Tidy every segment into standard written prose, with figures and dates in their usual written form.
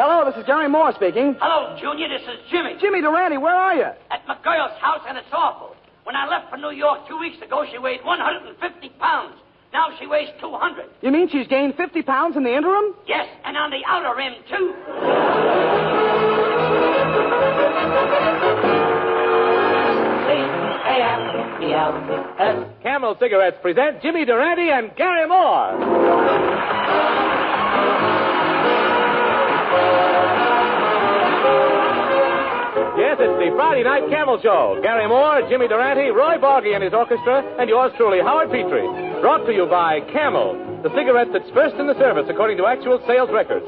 Hello, this is Gary Moore speaking. Hello, Junior. This is Jimmy. Jimmy Durante, where are you? At my girl's house, and it's awful. When I left for New York 2 weeks ago, she weighed 150 pounds. Now she weighs 200. You mean she's gained 50 pounds in the interim? Yes, and on the outer rim, too. C-A-M-E-L-S. Camel Cigarettes present Jimmy Durante and Gary Moore. Yes, it's the Friday Night Camel Show. Gary Moore, Jimmy Durante, Roy Borgie and his orchestra, and yours truly, Howard Petrie. Brought to you by Camel, the cigarette that's first in the service according to actual sales records.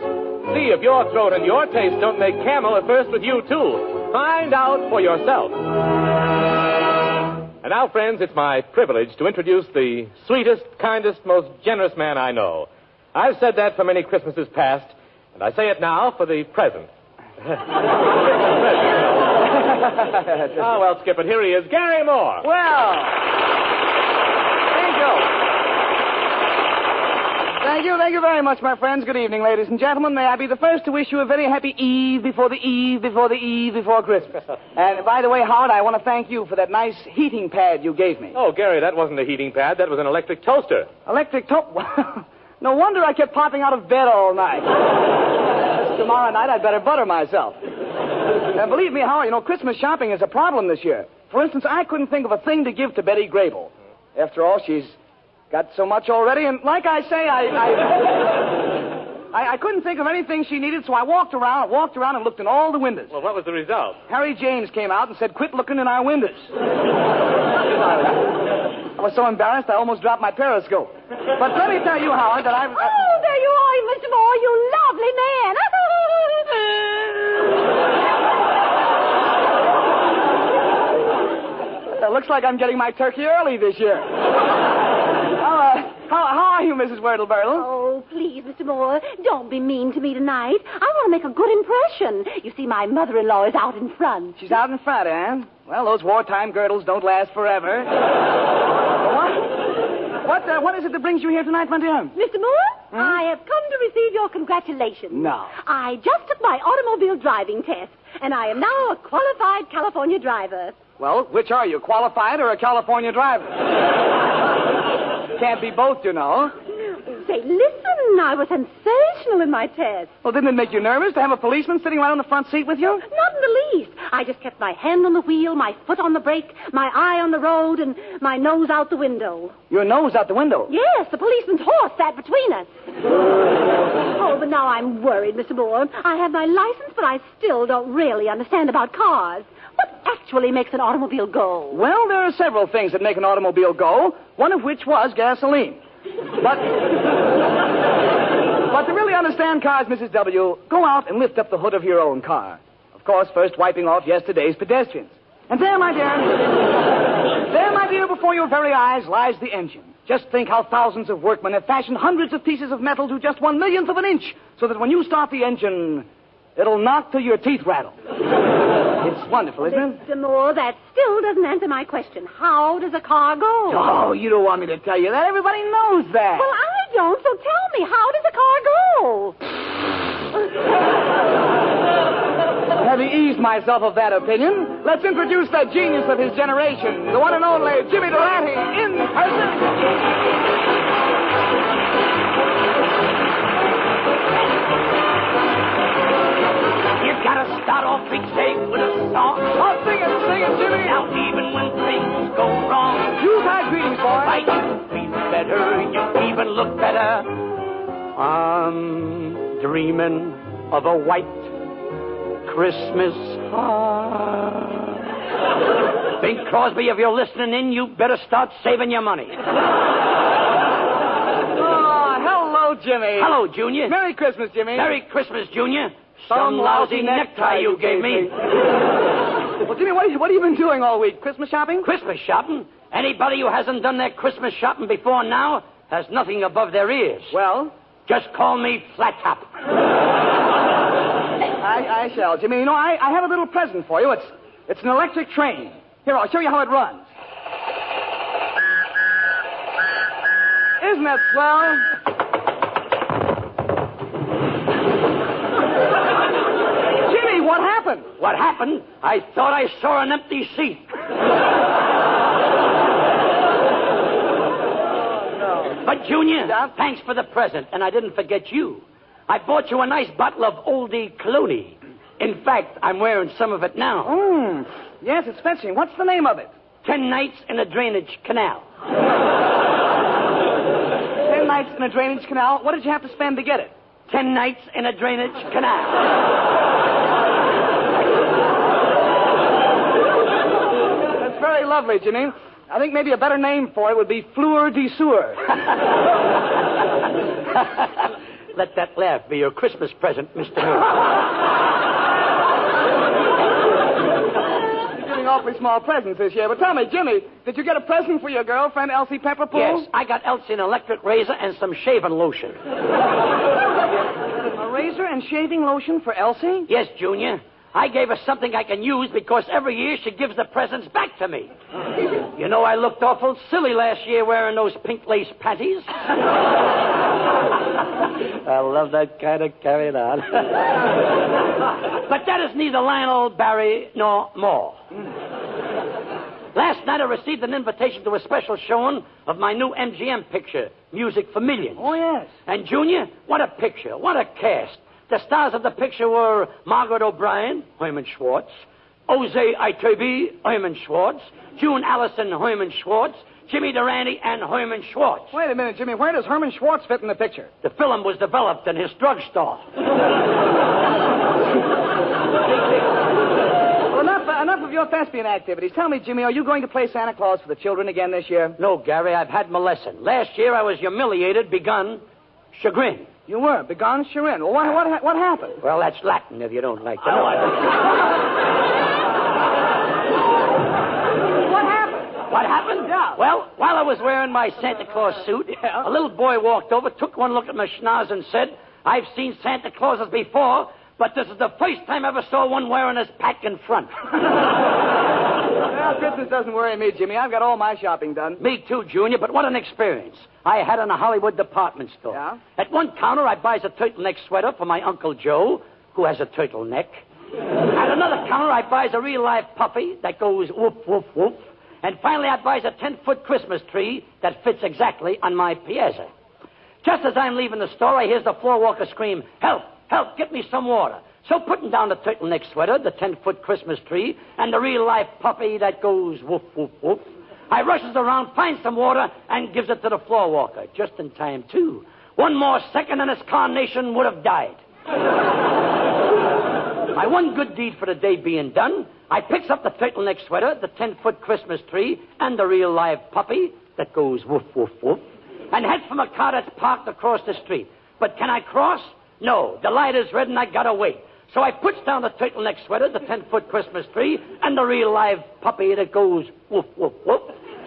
See if your throat and your taste don't make Camel a first with you, too. Find out for yourself. And now, friends, it's my privilege to introduce the sweetest, kindest, most generous man I know. I've said that for many Christmases past, and I say it now for the present. Oh, well, Skip it. Here he is, Gary Moore. Well, thank you very much, my friends. Good evening, ladies and gentlemen. May I be the first to wish you a very happy eve before the eve before the eve before Christmas. And by the way, Howard, I want to thank you for that nice heating pad you gave me. Oh, Gary, that wasn't a heating pad. That was an electric toaster. Electric toaster? No wonder I kept popping out of bed all night. Tomorrow night, I'd better butter myself. Believe me, Howard, Christmas shopping is a problem this year. For instance, I couldn't think of a thing to give to Betty Grable. After all, she's got so much already, and like I say, I couldn't think of anything she needed, so I walked around and looked in all the windows. Well, what was the result? Harry James came out and said, "Quit looking in our windows." I was so embarrassed, I almost dropped my periscope. But let me tell you, Howard, that I've... Oh, there you are, Mr. Moore, you lovely man. It looks like I'm getting my turkey early this year. How are you, Mrs. Wurtleburtle? Oh, please, Mr. Moore, don't be mean to me tonight. I want to make a good impression. You see, my mother-in-law is out in front. She's out in front, eh? Well, those wartime girdles don't last forever. What is it that brings you here tonight, my dear? Mr. Moore, I have come to receive your congratulations. No. I just took my automobile driving test, and I am now a qualified California driver. Well, which are you, qualified or a California driver? Can't be both, you know. Say, listen, I was sensational in my test. Well, didn't it make you nervous to have a policeman sitting right on the front seat with you? Not in the least. I just kept my hand on the wheel, my foot on the brake, my eye on the road, and my nose out the window. Your nose out the window? Yes, the policeman's horse sat between us. Oh, but now I'm worried, Mr. Moore. I have my license, but I still don't really understand about cars. What actually makes an automobile go? Well, there are several things that make an automobile go, one of which was gasoline. But to really understand cars, Mrs. W., go out and lift up the hood of your own car. Of course, first wiping off yesterday's pedestrians. And there, my dear, before your very eyes lies the engine. Just think how thousands of workmen have fashioned hundreds of pieces of metal to just 1/1,000,000th of an inch, so that when you start the engine, it'll knock till your teeth rattle. It's wonderful, isn't it? Mr. Moore, that still doesn't answer my question. How does a car go? Oh, you don't want me to tell you that. Everybody knows that. Well, I don't, so tell me, how does a car go? Having eased myself of that opinion, let's introduce the genius of his generation, the one and only Jimmy Durante, in person. Gotta start off each day with a song. Oh, sing it, Jimmy. Now, even when things go wrong, Use high greetings, boy. right, you feel better, you even look better. I'm dreaming of a white Christmas heart. Bing Crosby, if you're listening in, you better start saving your money. Oh, hello, Jimmy. Hello, Junior. Merry Christmas, Jimmy. Merry Christmas, Junior. Some lousy necktie you gave me. Well, Jimmy, what have you been doing all week? Christmas shopping? Christmas shopping? Anybody who hasn't done their Christmas shopping before now has nothing above their ears. Well? Just call me Flat Top. I shall, Jimmy. I have a little present for you. It's an electric train. Here, I'll show you how it runs. Isn't that swell? happened, I thought I saw an empty seat. But, Junior, thanks for the present, and I didn't forget you. I bought you a nice bottle of Oldie Clooney. In fact, I'm wearing some of it now. Yes, it's fetching. What's the name of it? 10 Nights in a Drainage Canal. 10 Nights in a Drainage Canal. What did you have to spend to get it? 10 Nights in a Drainage Canal. That's very lovely, Jimmy. I think maybe a better name for it would be Fleur de Sewer. Let that laugh be your Christmas present, Mr. Moore. You're giving awfully small presents this year. But tell me, Jimmy, did you get a present for your girlfriend, Elsie Pepperpool? Yes, I got Elsie an electric razor and some shaving lotion. A razor and shaving lotion for Elsie? Yes, Junior. I gave her something I can use because every year she gives the presents back to me. You know, I looked awful silly last year wearing those pink lace panties. I love that kind of carrying on. But that is neither Lionel, Barry, nor Moore. Last night I received an invitation to a special showing of my new MGM picture, Music for Millions. Oh, yes. And, Junior, what a picture, what a cast. The stars of the picture were Margaret O'Brien, Herman Schwartz, Jose Itobe, Herman Schwartz, June Allison, Herman Schwartz, Jimmy Durante, and Herman Schwartz. Wait a minute, Jimmy. Where does Herman Schwartz fit in the picture? The film was developed in his drugstore. Well, enough of your thespian activities. Tell me, Jimmy, are you going to play Santa Claus for the children again this year? No, Gary, I've had my lesson. Last year I was humiliated, begun, chagrin. You were. Begone chagrin. Well, what happened? Well, that's Latin if you don't like to know. What happened? What happened? Yeah. Well, while I was wearing my Santa Claus suit, a little boy walked over, took one look at my schnoz and said, "I've seen Santa Clauses before, but this is the first time I ever saw one wearing his pack in front." Well, Christmas doesn't worry me, Jimmy. I've got all my shopping done. Me too, Junior, but what an experience. I had in a Hollywood department store. Yeah? At one counter, I buys a turtleneck sweater for my Uncle Joe, who has a turtleneck. At another counter, I buys a real-life puppy that goes whoop, whoop, whoop. And finally, I buys a 10-foot Christmas tree that fits exactly on my piazza. Just as I'm leaving the store, I hears the floor walker scream, "Help! Help! Get me some water." So putting down the turtleneck sweater, the 10-foot Christmas tree, and the real-life puppy that goes whoop, whoop, whoop, I rushes around, finds some water, and gives it to the floor walker. Just in time, too. One more second and his carnation would have died. My one good deed for the day being done, I picks up the turtleneck sweater, the 10-foot Christmas tree, and the real-life puppy that goes woof, woof, woof, and head for a car that's parked across the street. But can I cross? No. The light is red and I gotta wait. So I puts down the turtleneck sweater, the 10-foot Christmas tree, and the real-life puppy that goes woof, woof, woof,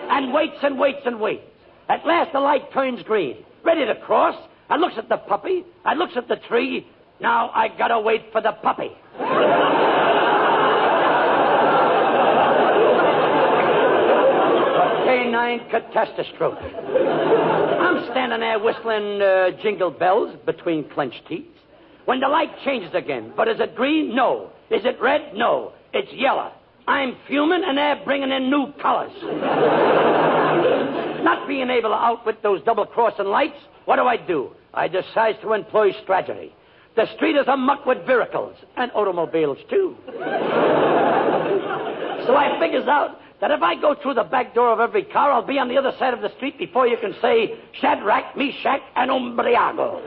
and waits and waits and waits. At last the light turns green. Ready to cross. I looks at the puppy. I looks at the tree. Now I gotta wait for the puppy. Canine catastrophe. I'm standing there whistling jingle bells between clenched teeth. When the light changes again. But is it green? No. Is it red? No. It's yellow. I'm fuming, and they're bringing in new colors. Not being able to outwit those double-crossing lights, what do? I decide to employ strategy. The street is amuck with vehicles, and automobiles, too. So I figures out that if I go through the back door of every car, I'll be on the other side of the street before you can say, Shadrach, Meshach, and Umbriago.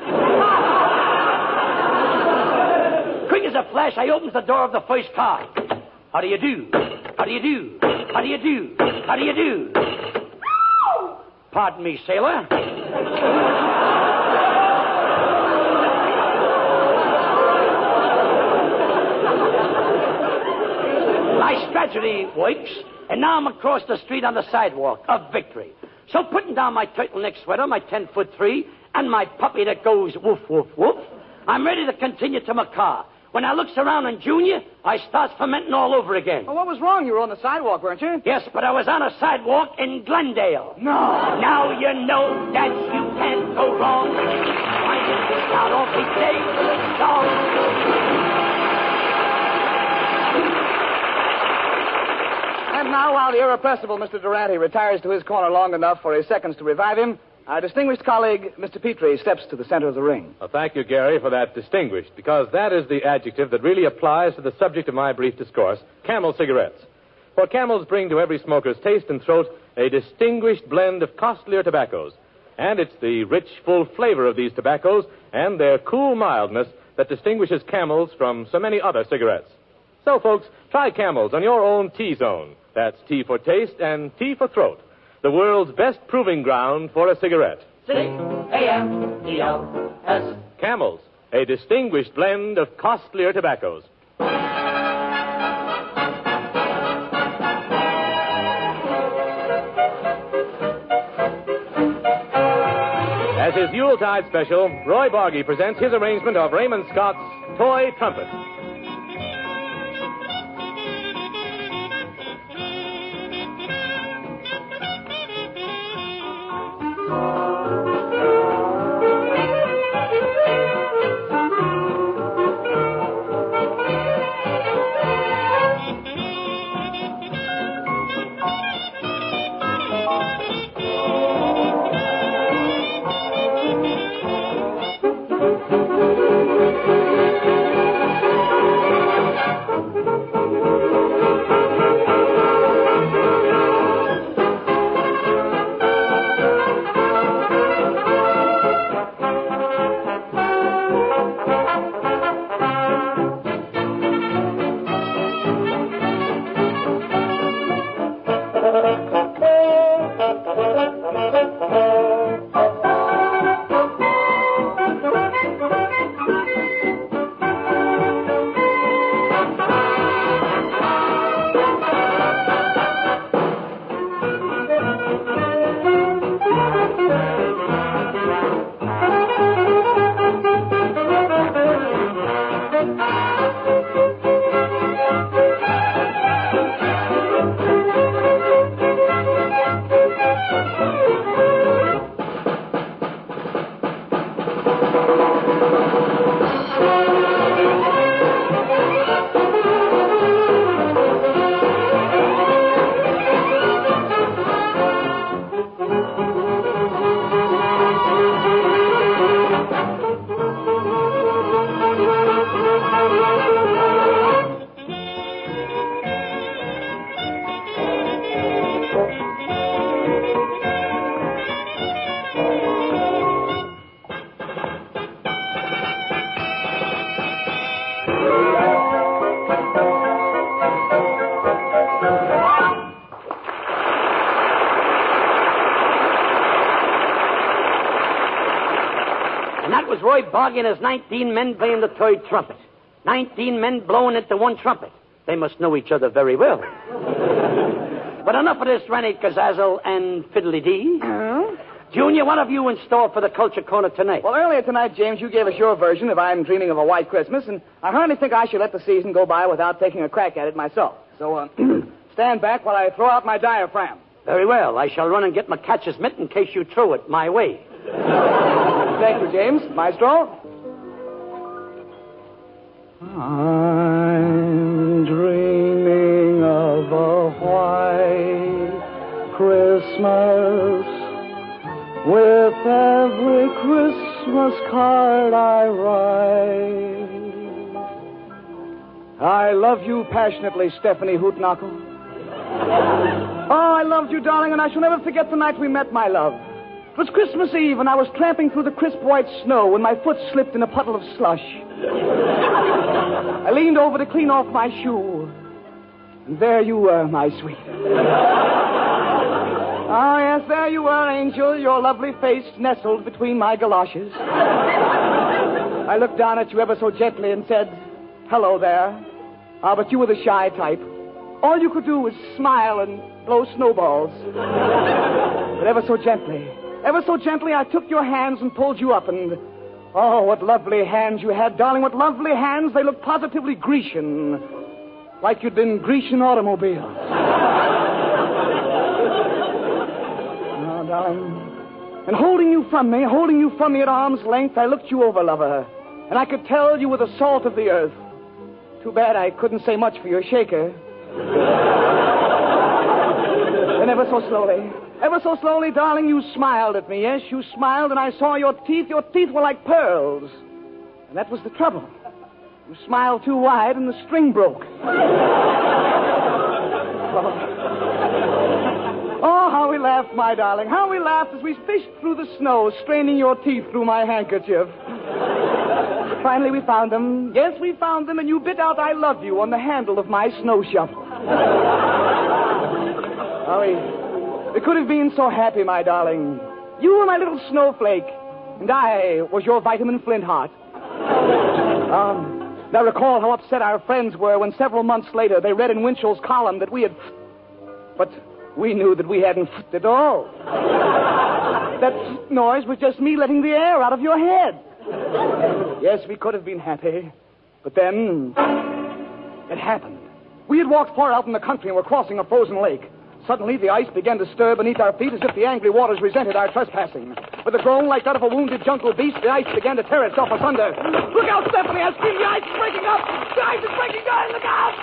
Quick as a flash, I opens the door of the first car. How do you do? How do you do? How do you do? How do you do? Pardon me, sailor. My strategy works, and now I'm across the street on the sidewalk of victory. So putting down my turtleneck sweater, my 10-foot tree, and my puppy that goes woof, woof, woof, I'm ready to continue to my car. When I looks around in Junior, I starts fermenting all over again. Well, what was wrong? You were on the sidewalk, weren't you? Yes, but I was on a sidewalk in Glendale. No. Now you know that you can't go wrong. Finding this out every day. Song. now, while the irrepressible Mr. Durante retires to his corner long enough for his seconds to revive him, our distinguished colleague, Mr. Petrie, steps to the center of the ring. Well, thank you, Gary, for that distinguished, because that is the adjective that really applies to the subject of my brief discourse, Camel cigarettes. For Camels bring to every smoker's taste and throat a distinguished blend of costlier tobaccos. And it's the rich, full flavor of these tobaccos and their cool mildness that distinguishes Camels from so many other cigarettes. So, folks, try Camels on your own T-zone. That's T for taste and T for throat. The world's best proving ground for a cigarette. C-A-M-E-L-S. Camels, a distinguished blend of costlier tobaccos. As his Yuletide special, Roy Bargy presents his arrangement of Raymond Scott's Toy Trumpet. Roy Bargy and his 19 men playing the toy trumpet. 19 men blowing into one trumpet. They must know each other very well. But enough of this Rennie Kazazel and Fiddly-Dee. Junior, what have you in store for the Culture Corner tonight? Well, earlier tonight, James, you gave us your version of I'm Dreaming of a White Christmas, and I hardly think I should let the season go by without taking a crack at it myself. So, stand back while I throw out my diaphragm. Very well. I shall run and get my catcher's mitt in case you throw it my way. Thank you, James. Maestro? I'm dreaming of a white Christmas with every Christmas card I write. I love you passionately, Stephanie Hootknuckle. Oh, I loved you, darling, and I shall never forget the night we met, my love. It was Christmas Eve, and I was tramping through the crisp white snow when my foot slipped in a puddle of slush. I leaned over to clean off my shoe, and there you were, my sweet. Oh, yes, there you were, Angel, your lovely face nestled between my galoshes. I looked down at you ever so gently and said, hello there. Ah, but you were the shy type. All you could do was smile and blow snowballs. But ever so gently, I took your hands and pulled you up, and oh, what lovely hands you had, darling, what lovely hands. They looked positively Grecian, like you'd been Grecian automobiles. Oh, darling. And holding you from me at arm's length, I looked you over, lover, and I could tell you were the salt of the earth. Too bad I couldn't say much for your shaker. ever so slowly. Ever so slowly, darling, you smiled at me. Yes, you smiled, and I saw your teeth. Your teeth were like pearls. And that was the trouble. You smiled too wide, and the string broke. Oh, how we laughed, my darling. How we laughed as we fished through the snow, straining your teeth through my handkerchief. Finally, we found them. Yes, we found them, and you bit out I love you on the handle of my snow shovel. Oh, we could have been so happy, my darling. You were my little snowflake, and I was your vitamin flint heart. Now recall how upset our friends were when several months later they read in Winchell's column that we had... But we knew that we hadn't at all. That noise was just me letting the air out of your head. Yes, we could have been happy. But then... it happened. We had walked far out in the country and were crossing a frozen lake. Suddenly, the ice began to stir beneath our feet as if the angry waters resented our trespassing. With a groan like that of a wounded jungle beast, the ice began to tear itself asunder. Look out, Stephanie! I screamed, the ice is breaking up! The ice is breaking down! Look out!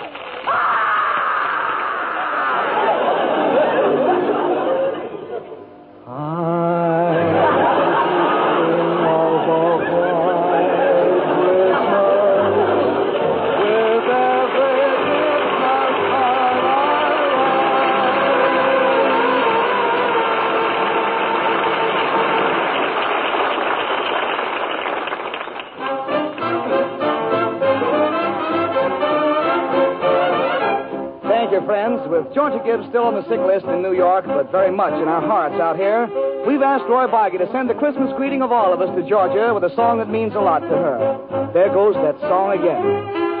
Friends, with Georgia Gibbs still on the sick list in New York, but very much in our hearts out here, we've asked Roy Boggy to send the Christmas greeting of all of us to Georgia with a song that means a lot to her. There goes that song again.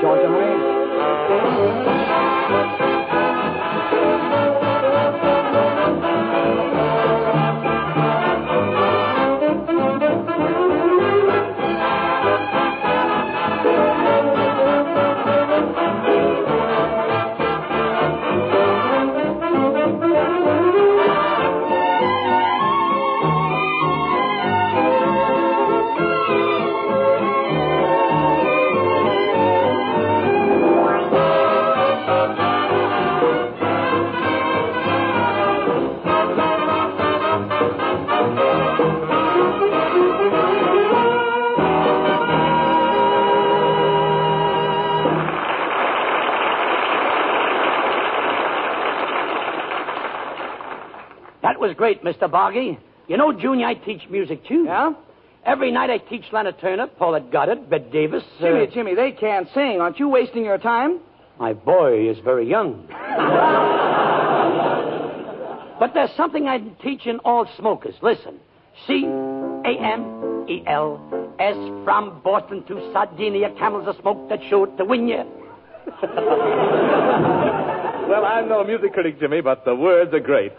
Georgia, honey. That was great, Mr. Boggy. You know, Junior, I teach music, too. Yeah? Every night I teach Leonard Turner, Paulette Goddard, Bette Davis. Jimmy, they can't sing. Aren't you wasting your time? My boy is very young. But there's something I'm teaching all smokers. Listen. C-A-M-E-L-S from Boston to Sardinia. Camels are smoked that sure to win you. Well, I'm no music critic, Jimmy, but the words are great.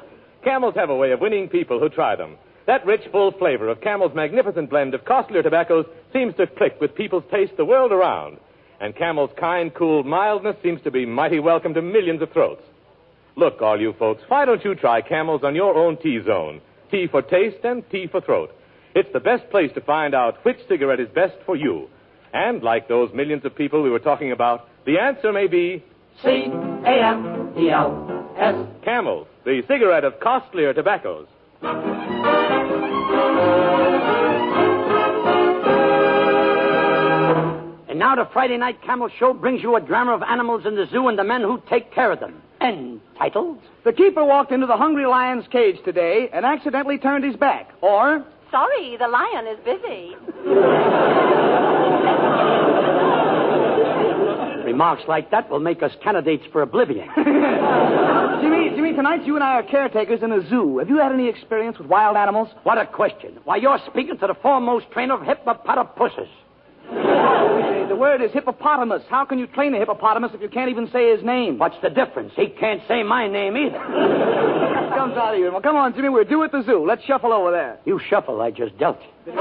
Camels have a way of winning people who try them. That rich, full flavor of Camel's magnificent blend of costlier tobaccos seems to click with people's taste the world around. And Camel's kind, cool mildness seems to be mighty welcome to millions of throats. Look, all you folks, why don't you try Camels on your own T-zone? T for taste and T for throat. It's the best place to find out which cigarette is best for you. And like those millions of people we were talking about, the answer may be... C-A-M-E-L-S. Camels, the cigarette of costlier tobaccos. And now the Friday Night Camel Show brings you a drama of animals in the zoo and the men who take care of them. Entitled... The keeper walked into the hungry lion's cage today and accidentally turned his back. Or... Sorry, the lion is busy. Remarks like that will make us candidates for oblivion. Jimmy, tonight you and I are caretakers in a zoo. Have you had any experience with wild animals? What a question. Why, you're speaking to the foremost trainer of hippopotamuses. The word is hippopotamus. How can you train a hippopotamus if you can't even say his name? What's the difference? He can't say my name either. What comes out of you? Well, come on, Jimmy. We're due at the zoo. Let's shuffle over there. You shuffle. I just dealt you.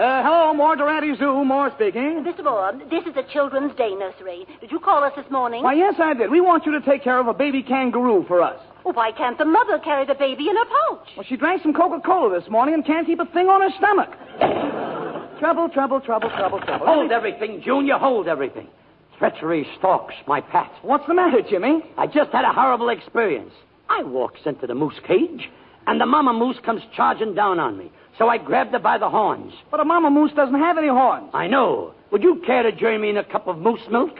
Hello, Moore, Durante Zoo. Moore speaking. Mr. Moore, this is the Children's Day Nursery. Did you call us this morning? Why, yes, I did. We want you to take care of a baby kangaroo for us. Well, why can't the mother carry the baby in her pouch? Well, she drank some Coca-Cola this morning and can't keep a thing on her stomach. Trouble. Hold everything, Junior. Hold everything. Treachery stalks my path. What's the matter, Jimmy? I just had a horrible experience. I walks into the moose cage, and the mama moose comes charging down on me. So I grabbed her by the horns. But a mama moose doesn't have any horns. I know. Would you care to join me in a cup of moose milk?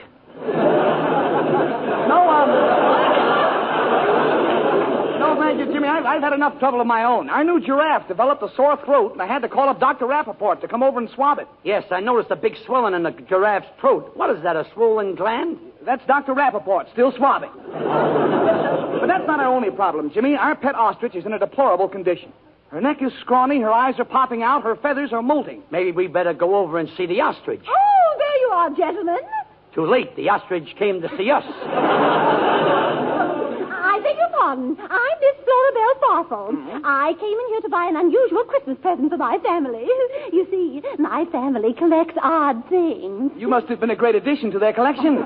No, thank you, Jimmy. I've had enough trouble of my own. Our new giraffe developed a sore throat, and I had to call up Dr. Rappaport to come over and swab it. Yes, I noticed a big swelling in the giraffe's throat. What is that, a swollen gland? That's Dr. Rappaport, still swabbing. But that's not our only problem, Jimmy. Our pet ostrich is in a deplorable condition. Her neck is scrawny, her eyes are popping out, her feathers are molting. Maybe we better go over and see the ostrich. Oh, there you are, gentlemen. Too late. The ostrich came to see us. I beg your pardon. I'm Miss Florabelle Farfel. I came in here to buy an unusual Christmas present for my family. You see, my family collects odd things. You must have been a great addition to their collection.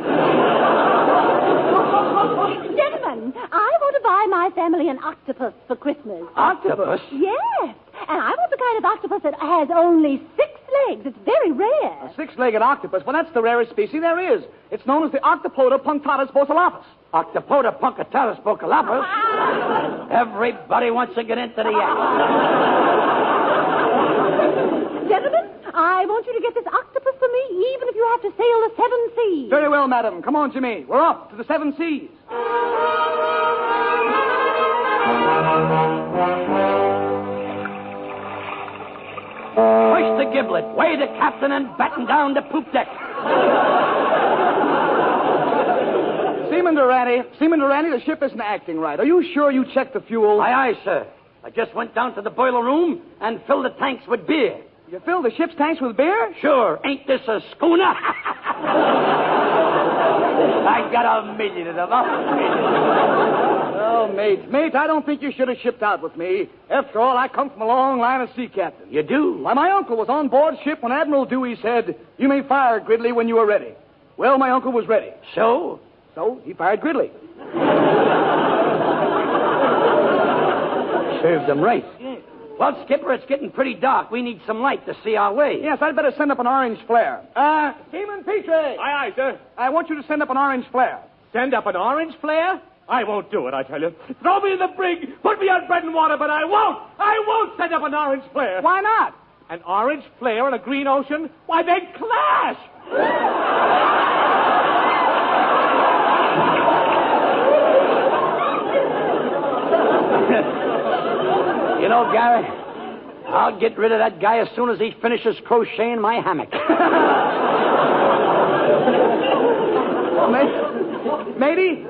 Gentlemen, I want to buy my family an octopus for Christmas. Octopus? Yes. And I want the kind of octopus that has only 6 legs. It's very rare. A 6-legged octopus. Well, that's the rarest species there is. It's known as the Octopoda punctatus bocilopus. Octopoda punctatus bocilopus? Everybody wants to get into the act. Gentlemen, I want you to get this octopus for me, even if you have to sail the 7 seas. Very well, madam. Come on, Jimmy. We're off to the 7 seas. Push the giblet, weigh the captain, and batten down the poop deck. Seaman Durante, the ship isn't acting right. Are you sure you checked the fuel? Aye, sir. I just went down to the boiler room and filled the tanks with beer. You filled the ship's tanks with beer? Sure. Ain't this a schooner? I got a million of them. Oh, mate, I don't think you should have shipped out with me. After all, I come from a long line of sea captains. You do? Why, my uncle was on board ship when Admiral Dewey said, "You may fire, Gridley, when you are ready." Well, my uncle was ready. So? So he fired Gridley. Served them right. Well, Skipper, it's getting pretty dark. We need some light to see our way. Yes, I'd better send up an orange flare. Seaman Petrie. Aye, sir. I want you to send up an orange flare. Send up an orange flare? I won't do it, I tell you. Throw me in the brig, put me on bread and water, but I won't send up an orange flare. Why not? An orange flare in a green ocean? Why, they'd clash! You know, Gary, I'll get rid of that guy as soon as he finishes crocheting my hammock. Well, matey,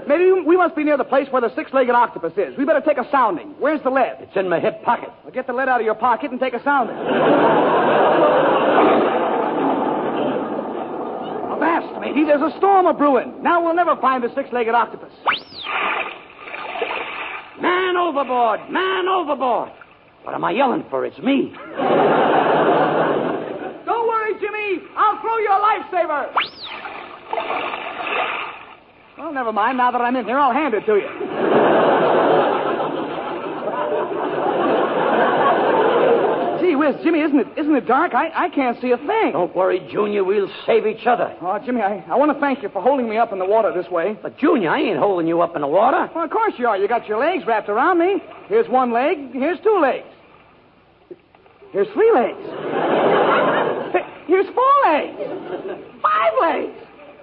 we must be near the place where the 6-legged octopus is. We better take a sounding. Where's the lead? It's in my hip pocket. Well, get the lead out of your pocket and take a sounding. Avast, matey, there's a storm a-brewing. Now we'll never find the 6-legged octopus. Man overboard! Man overboard! What am I yelling for? It's me. Don't worry, Jimmy. I'll throw you a lifesaver. Well, never mind. Now that I'm in here, I'll hand it to you. Gee whiz, Jimmy, isn't it dark? I can't see a thing. Don't worry, Junior. We'll save each other. Oh, Jimmy, I want to thank you for holding me up in the water this way. But, Junior, I ain't holding you up in the water. Well, of course you are. You got your legs wrapped around me. Here's 1 leg. Here's 2 legs. Here's 3 legs. Here's 4 legs. 5 legs.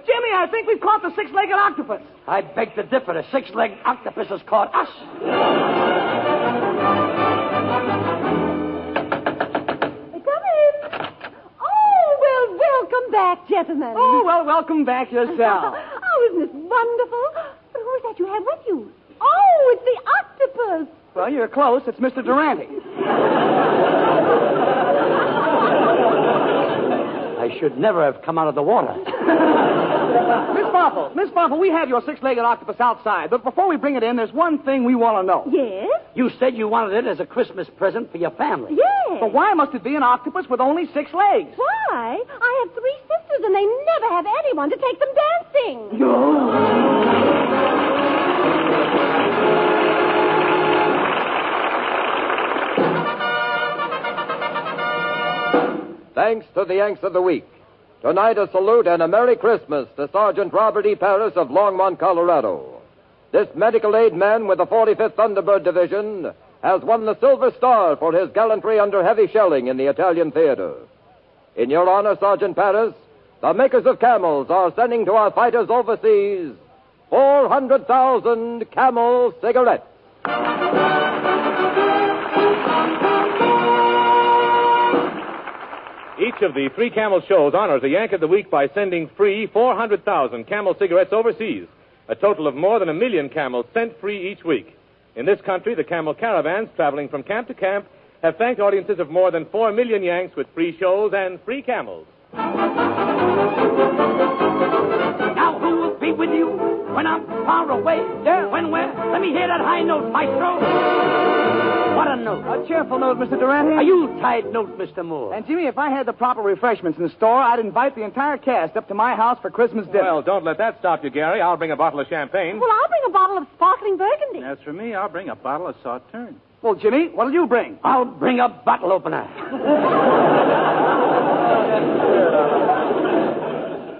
Jimmy, I think we've caught the 6-legged octopus. I beg to differ. The 6-legged octopus has caught us. Come in. Oh, well, welcome back, gentlemen. Oh, well, welcome back yourself. Oh, isn't this wonderful? But who is that you have with you? Oh, it's the octopus. Well, you're close. It's Mr. Durante. I should never have come out of the water. Miss Farfel, we have your 6-legged octopus outside, but before we bring it in, there's one thing we want to know. Yes? You said you wanted it as a Christmas present for your family. Yes. But why must it be an octopus with only 6 legs? Why? I have 3 sisters, and they never have anyone to take them dancing. Thanks to the Yanks of the Week. Tonight, a salute and a Merry Christmas to Sergeant Robert E. Paris of Longmont, Colorado. This medical aid man with the 45th Thunderbird Division has won the Silver Star for his gallantry under heavy shelling in the Italian theater. In your honor, Sergeant Paris, the makers of Camels are sending to our fighters overseas 400,000 Camel cigarettes. Each of the three Camel shows honors a Yank of the Week by sending free 400,000 Camel cigarettes overseas. A total of more than 1 million Camels sent free each week. In this country, the Camel caravans traveling from camp to camp have thanked audiences of more than 4 million Yanks with free shows and free Camels. Now who will be with you when I'm far away? Yeah. When where? Let me hear that high note, maestro. What a note. A cheerful note, Mr. Durante. A Yuletide note, Mr. Moore. And, Jimmy, if I had the proper refreshments in the store, I'd invite the entire cast up to my house for Christmas dinner. Well, don't let that stop you, Gary. I'll bring a bottle of champagne. Well, I'll bring a bottle of sparkling burgundy. As for me, I'll bring a bottle of Sauterne. Well, Jimmy, what'll you bring? I'll bring a bottle opener.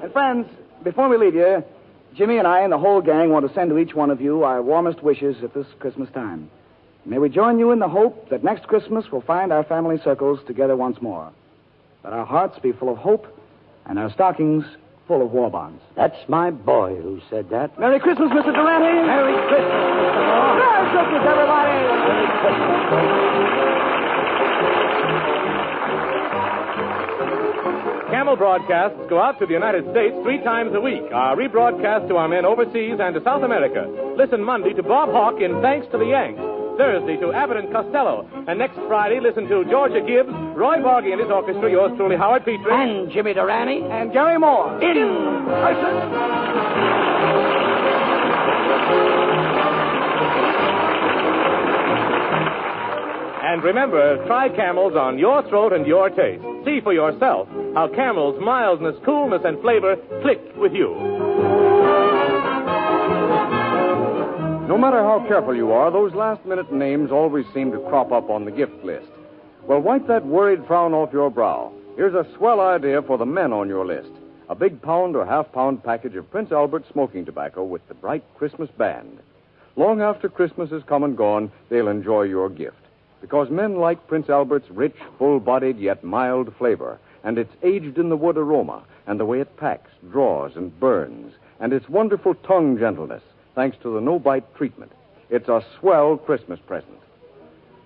And, friends, before we leave you, Jimmy and I and the whole gang want to send to each one of you our warmest wishes at this Christmas time. May we join you in the hope that next Christmas we'll find our family circles together once more. Let our hearts be full of hope and our stockings full of war bonds. That's my boy who said that. Merry Christmas, Mr. Durante. Merry Christmas, Mr. Moore. Merry Christmas, everybody. Merry Christmas. Camel broadcasts go out to the United States 3 times a week. Are rebroadcast to our men overseas and to South America. Listen Monday to Bob Hawke in Thanks to the Yanks. Thursday to Abbott and Costello. And next Friday, listen to Georgia Gibbs, Roy Borgy and his orchestra, yours truly, Howard Petrie. And Jimmy Durante. And Gary Moore. In person. And remember, try Camels on your throat and your taste. See for yourself how Camel's mildness, coolness, and flavor click with you. No matter how careful you are, those last-minute names always seem to crop up on the gift list. Well, wipe that worried frown off your brow. Here's a swell idea for the men on your list. A big pound or half-pound package of Prince Albert smoking tobacco with the bright Christmas band. Long after Christmas has come and gone, they'll enjoy your gift. Because men like Prince Albert's rich, full-bodied, yet mild flavor, and its aged-in-the-wood aroma, and the way it packs, draws, and burns, and its wonderful tongue gentleness, thanks to the no-bite treatment. It's a swell Christmas present.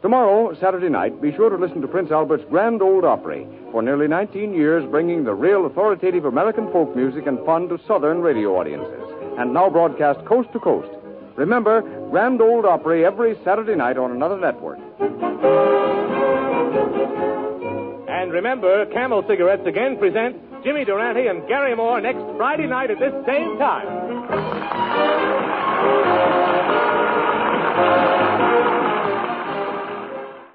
Tomorrow, Saturday night, be sure to listen to Prince Albert's Grand Ole Opry, for nearly 19 years bringing the real authoritative American folk music and fun to Southern radio audiences, and now broadcast coast to coast. Remember, Grand Ole Opry every Saturday night on another network. And remember, Camel Cigarettes again present Jimmy Durante and Gary Moore next Friday night at this same time.